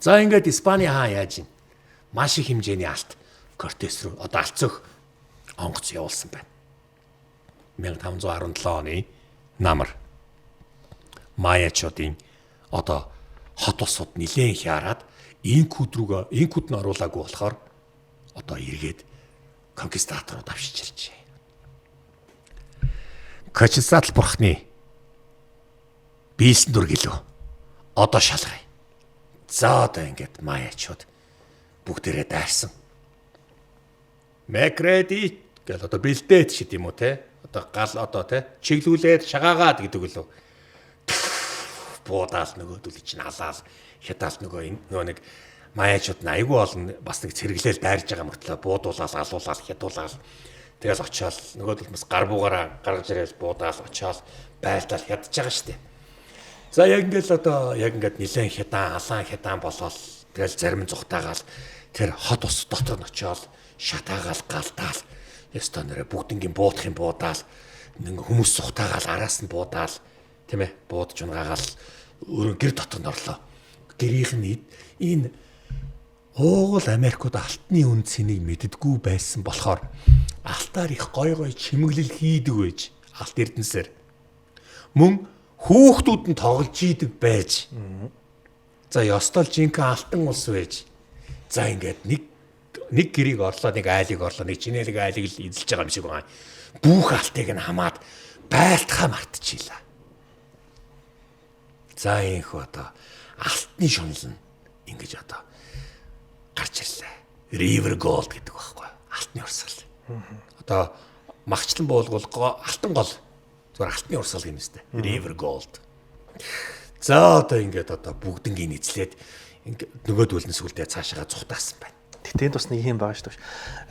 За ингээд Испани хаан яаж ийн? Маш их хэмжээний алт Кортес руу одоо алт зөөх онгоц явуулсан байна. 1517 оны намар Майячуудын одоо хот усууд нилээн хяраад инкуд нь оруулаагүй болохоор одоо эргээд конкистаторууд авчиж иржээ. Кочесатл бурхны биелсэн дүр гэлөө одоо шалгая. За одоо ингээд Майячууд бүгдээрээ дайрсан. Мэкреди гэл одоо бэлдээд ч гэдэм үү те. Одоо гал одоо те чиглүүлээд шагаагаад гэдэг лөө. Буудаал нөгөөдөл чинь алаал хятаал нөгөө нэг Майячууд нь айгүй олон бас нэг цэргэлэл дайрж байгаа мөртлөө буудуулаад алуулаад хятуулаад тэгэл очиод нөгөөдөл бас гар буугаараа гаргаж ирэл буудаал очиод байлдаал ядж байгаа штеп. За яг ингээд нилээн хятаан алаан хятаан болоод тэгэл зарим нь зүхтаагаал тэр хот ус дотор нь очиод шатаагаал галдаал ёстой нэрэ бүгднгийн буудахын буудаал нэг хүмүүс зүхтаагаал араас нь буудаал тийм ээ буудж унгаагаал өөр гэр дотор нь орлоо. Гэрийнх нь энэ уугуул Америкууд алтны үнцнийг мэддэггүй байсан болохоор алтаар их гой чимэглэл хийдэг байж алт эрдэнсээр мөн хүүхдүүд нь тоглож идэг байж за ёстол жинхэнэ алтан улс байж за ингээд нэг гэрийг орлоо нэг айлыг орлоо нэг чинэлэг айлыг л эзэлж байгаа юм шиг байна. Бүх алтыг нь хамаад байлтахаа мартчихлаа. За энэхүү одоо алтны шунал нь ингэж одоо гарч ирлээ. River Gold гэдэг байхгүй. Алтны урсгал. Одоо махчлан буулгал алтан гол зүгээр алтны урсгал юм өстэй. River Gold. За одоо ингээд одоо бүгднгийн эзлээд нөгөөдөл нь сүлдээ цаашаа зүхтаасан байна. Тэгтээ бас нэг юм байгаа шүү дээ.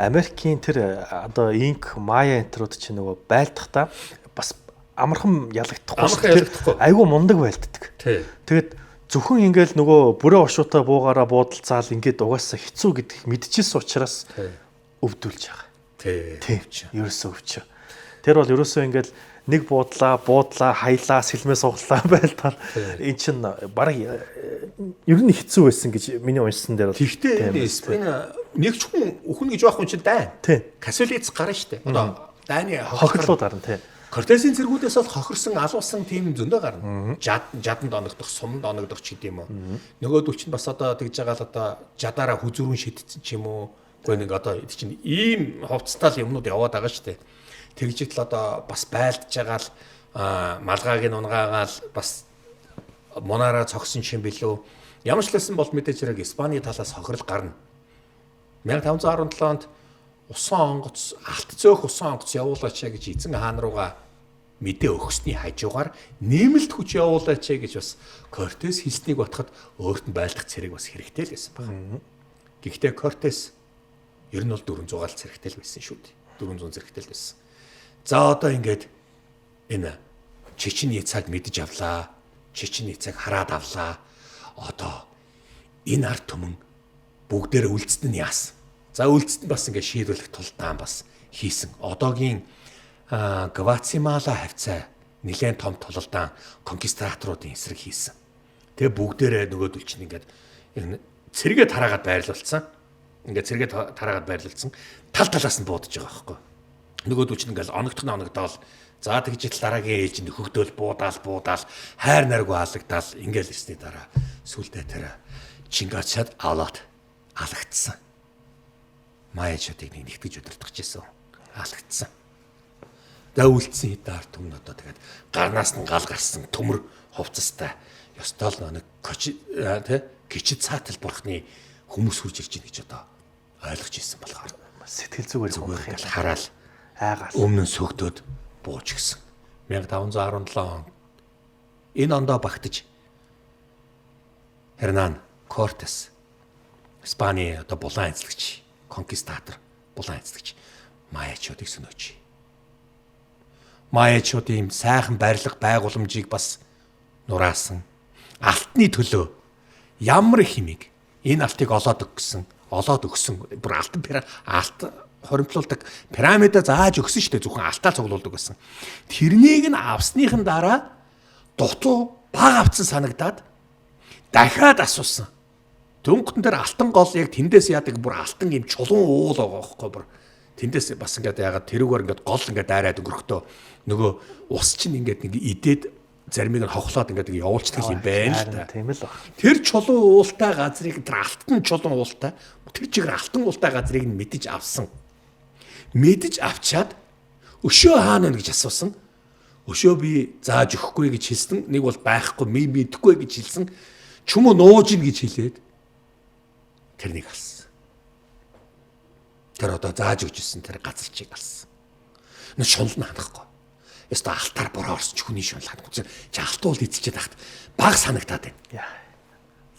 Америкийн тэр одоо инк Майя энтрууд чинь нөгөө байлдахдаа бас амархан ялагдахгүй. Айгу мундаг байлддаг. Тэгээд зөвхөн ингээл нөгөө бүрээ ошуутай буугаараа буудалцаал ингээд угаасаа хэцүү гэдгийг мэдчихсэн учраас өвдүүлж байгаа. Тийм ч. Ерөөсөө өвчөө. Тэр бол ерөөсөө ингээл нэг буудлаа, хаялаа, сэлмээ суглаа байлтаар эн чин бараг ер нь хэцүү байсан гэж миний уншсан дээр бол. Тэгтээ энэ нэг ч хүн өхнө гэж байхгүй чинь дайн. Касолиц гарна штэ. Одоо дайны хохирлууд гарна тий. Кортесийн цэргүүдээс бол хохирсон, алуулсан тийм зөндөө гарна. Жаданд оногдох, суманд оногдох ч гэдэм үү. Нөгөөдөл чинь бас одоо тэгж байгаа л одоо жадаараа хүзүүрэн шидсэн ч юм уу. Гэхдээ нэг одоо чинь ийм хувцастал юмнууд яваад байгаа штэ. Тэгж итл одоо бас байлдж байгаа л малгааг нь унгаагаал бас монараа цогсон юм билүү. Ямар ч лсэн бол мэдээж хэрэг Испани талаас хохирол гарна. 1517 онд усан онгоц алт зөөх усан онгоц явуулаач гэж эзэн хаан руугаа мэдээ өгсөний хажуугаар нэмэлт хүч явуулаач гэж бас Кортес хэлснийг батхад өөрт нь байлдах цэрэг бас хэрэгтэй л байсан байна. Гэхдээ Кортес ер нь бол 400-аар цэрэгтэй л байсан шүү дээ. 400 цэрэгтэй л байсан. За одоо ингээд энэ Чечний цаг мэдэж авлаа. Чечний цаг хараад авлаа. Одоо энэ ард түмэн бүгдээр үлдсэн нь яасан. За үлдсэн бас ингээд шийдвэрлэх тулдаан бас хийсэн. Одоогийн Гватемала хавцаа нэлээд том тулалдаан конкистраторуудын эсрэг хийсэн. Тэгээ бүгдээрээ нөгөөдөл чинь ингээд цэргээ тараагаад байрлуулсан. Ингээд цэргээ тараагаад байрлуулсан. Тал талаас нь буудаж байгаа байхгүй. Нөгөөдөл чинь ингээд оногдоол за тэгжил дараагийн ээлжинд хөгдөөл буудаал хайр наргүй алагдаал ингээл ирсний дараа сүлдээ тэр Чингачад аваад алагдсан. Маяачуудыг нэгтгэж удирдах гэсэн алагдсан. За үлдсэн хитэ ард түмэн одоо тэгээд гарнаас нь гал гарсан төмөр хувцастай ёстол нэг гिचид цаатал бурхны хүмүүс хурж ирж байна гэж одоо ойлгож ирсэн болохоор сэтгэл зүгээр ингээл хараал айгаал өмнө нь сөгдөөд бууж гисэн. 1517 он энэ ондоо багтаж Хернан Кортес Испани одоо булан эзлэгч конкистатор булан эзлэгч Маяачуудыг сөнөөч. Маяачуудын сайхан барилга байгууламжийг бас нураасан. Алтны төлөө ямар хэмиг энэ алтыг олоод өгсөн бүр алтан алт хоримтлуулдаг пирамида зааж өгсөн шүү дээ, зөвхөн алтаа цуглуулдаг байсан. Тэрнийг нь авсныхын дараа дутуу баг авцсан санагдаад дахиад асуусан. Дөнгөтөн дээр алтан гол яг тэндээс яадаг бүр алтан юм чулуун уул байгаа байхгүй бүр. Тэндээс бас ингээд яагаад тэрүүгээр ингээд гол ингээд дайраад өнгөрөхдөө нөгөө ус чинь ингээд нэг идээд заримыг нь хохлоод ингээд явуулчихдаг юм байна л да. Тийм л баг. Тэр чулуун уултай газрыг тэр алтан чулуун уултай тэр чигээр алтан уултай газрыг нь мэдэж авсан. Мэдэж авчаад өшөө хаана вэ гэж асуусан. Өшөө би зааж өгөхгүй гэж хэлсэн. Нэг бол байхгүй, мэдэхгүй гэж хэлсэн. Чүм үү нууж ийн гэж хэлээд тэрнийг алсан. Тэр одоо зааж өгчсэн тэр газарчийг алсан. Нэг шунал нь ханахгүй. Яста алтаар бороо орсч хүний шунал ханахгүй. Чи алтуул эзэлчихэд ахт баг санагтаад байна.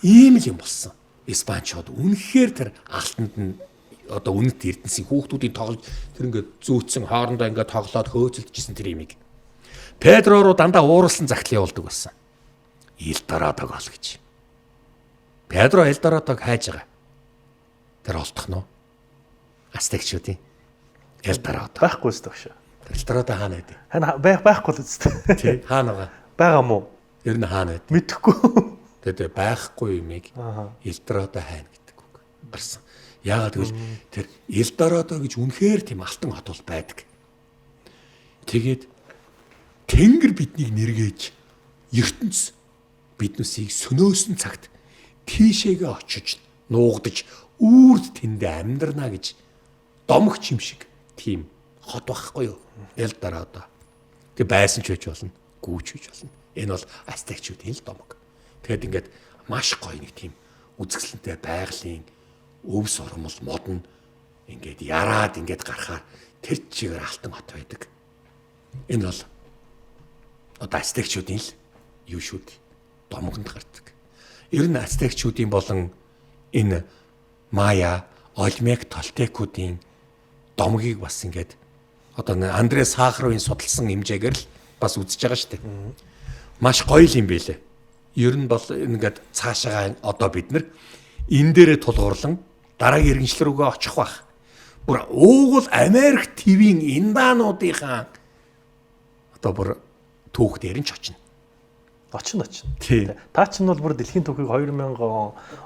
Ийм л юм болсон. Испанчууд үнэхээр тэр алтанд нь одоо үнэт эрдэнсийн хүүхдүүдийн тоглож тэр ингээд зүүцсэн хоорондоо ингээд тоглоод хөөцөлдөжсэн тэр имийг Педро руу дандаа ууралсан загтал явуулдаг байсан. Элдорадог ол гэж. Педро Элдорадог хайж байгаа. Тэр олдох нь Астекчүүдийн Элдорадо байхгүй шүү дээ. Элдорадо хаана байдэ? Хана байхгүй л үстэй. Тий, хаана байгаа мó? Ер нь хаана байд? Мэдхгүй. Тэгээд байхгүй юмыг Элдорадо хайна гэдэг үг гарсан. Яагаад гэвэл тэр Элдорадо гэж үнэхээр тийм алтан хот бол байдаг. Тэгээд Тэнгэр биднийг нэргээж ертөнц биднүсийг сөнөөсөн цагт тийшээгээ очиж нуугдаж үрд тэндээ амьдрна гэж домогч юм шиг тийм хот байхгүй юу? Элдорадо. Тэг байсан ч байж болно, гүүч байж болно. Энэ бол астекчүүдийн л домог. Тэгэд ингээд маш гоё нэг тийм үзэсгэлэнтэй байгалийн өв сурмал модон ингээд яраад ингээд гарахаар тэр чигээр алтан хот байдаг. Энэ бол одоо астекчүүдийн л юу шүү дээ. Домогонд гардаг. Ер нь астекчүүдийн болон энэ Майя, Олмек, Толтекуудын домгийг бас ингээд одоо Андре Сахаровын судалсан хэмжээгээр л бас үзэж байгаа шүү дээ. Маш гоё юм билээ. Ер нь бол ингээд цаашаа одоо бид нар энэ дээрээ тулгуурлан дараагийн иргэншлэр рүүгээ очих бах. Бүр уугуул Америк ТV-ийн индаануудынхаа одоо бүр түүх дээр нь ч очино. Очино. Тий. Та чинь бол бүр дэлхийн түүхийг 2000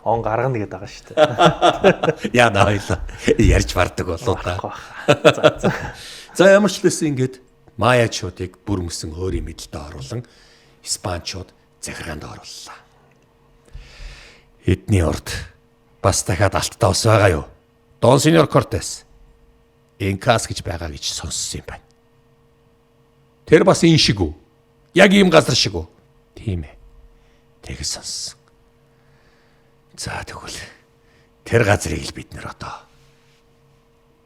он гаргана гэдэг байгаа шүү дээ. Яа наайлаа. Ярьж бардаг болоо та. За ямар ч лээс ингээд Маяачуудыг бүрмөсөн хөөрийн мэдлэлд оруулан Испанчууд захиргаанд орууллаа. Эдний урд бас дахиад алттай ус байгаа юу? Дон Синьор Кортес Инкас гэж байгаа гэж сонссон юм байна. Тэр бас энэ шиг үү? Яг ийм газар шиг үү? Тийм ээ. Тэгс сонссон. За тэгвэл тэр газрыг л бид нэр одоо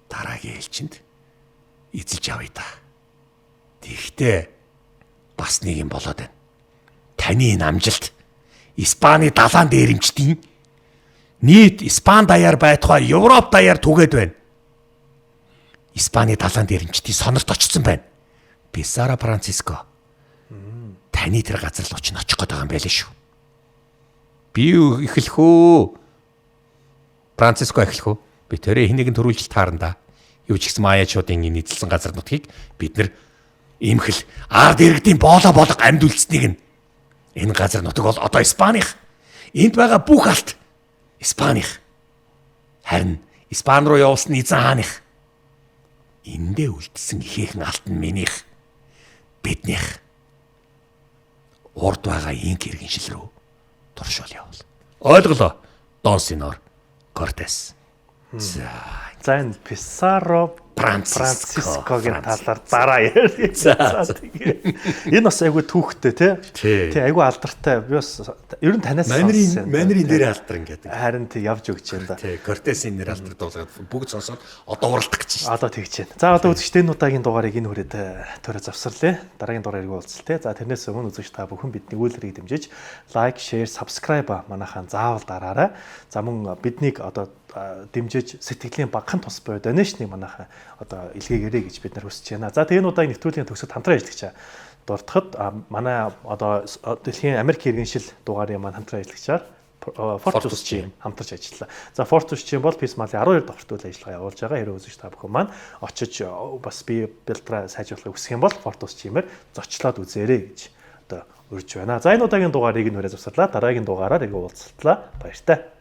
дараагийн ээлжинд эзэлж авъя та. Тэгтээ бас нэг юм болоод байна. Таны энэ амжилт Испани далайн дээрэмчдийн нийт Испани даяар байтугай Европ даяар түгээд байна. Испани далайн дээрэмчдийн сонорт очсон байна. Писара Франциско. таны тэр газар руу ч очих гээд байгаа юм байл шүү. Би юу эхлэх үү? Франциско эхлэх үү? Би тэрэ хэнийг нь төрүүлж таарна да. Юу ч гэсэн маяачуудын нийцэлсэн газар нутгийг бид нар имхэл ард иргэдийн боолоо амьд үлдсэнийг нь энэ газар нутаг бол одоо Испаних. Энд байгаа бүх алт Испаних. Харин Испани руу явуулсан эзэн хааных. Эндээ үлдсэн ихээхэн алт нь минийх. Биднийх. Урд байгаа инк иргэншил рүү туршуул явуул. Ойлголоо. Дон Синьор Кортес. За энэ Писаро Францискогийн талаар дараа ярь. Энэ бас айгүй түүхтэй тий. Айгүй алдартай. Би бас ер нь танаас Манрийн нэр алдар ингээд. Харин тий явж өгч байна да. Тий, Кортесийн нэр алдар дуулгаад бүгд сонсоод одоо уралдах гэж байна. Одоо тэгж байна. За одоо үзэгчдийн удаагийн дугаарыг энэ хүрээд төрөө завсарлаа. Дараагийн дугаарыг уулзалт тий. За тэрнээс өмнө үзэгч та бүхэн бидний үйлдвэрийг дэмжиж лайк, шеэр, сабскрайб манайхаа заавал дараарай. За мөн биднийг одоо дэмжиж сэтгэлийн багахан тус буй донешны манайхаа одоо илгээгээрэй гэж бид нар хүсэж байна. За тэгээ энэ удаагийн нэвтрүүлгийн төгсөд хамтран ажиллагчаа дуртахад манай одоо дэлхийн Америк иргэншил дугаарын маань хамтран ажиллагчаар Fortus Gym хамтарч ажиллалаа. За Fortus Gym бол Peace Mall-ийн 12 давхрт үйл ажиллагаа явуулж байгаа. Хэрвээ үзэж та бүхэн маань очиж бас би бэлтраа сайжруулахыг хүсэх юм бол Fortus Gym-ээр зочлоод үзээрэй гэж одоо урьж байна. За энэ удаагийн дугаарыг нь хүрээ завсарлаа. Дараагийн дугаараар уулзалтлаа. Баяртай.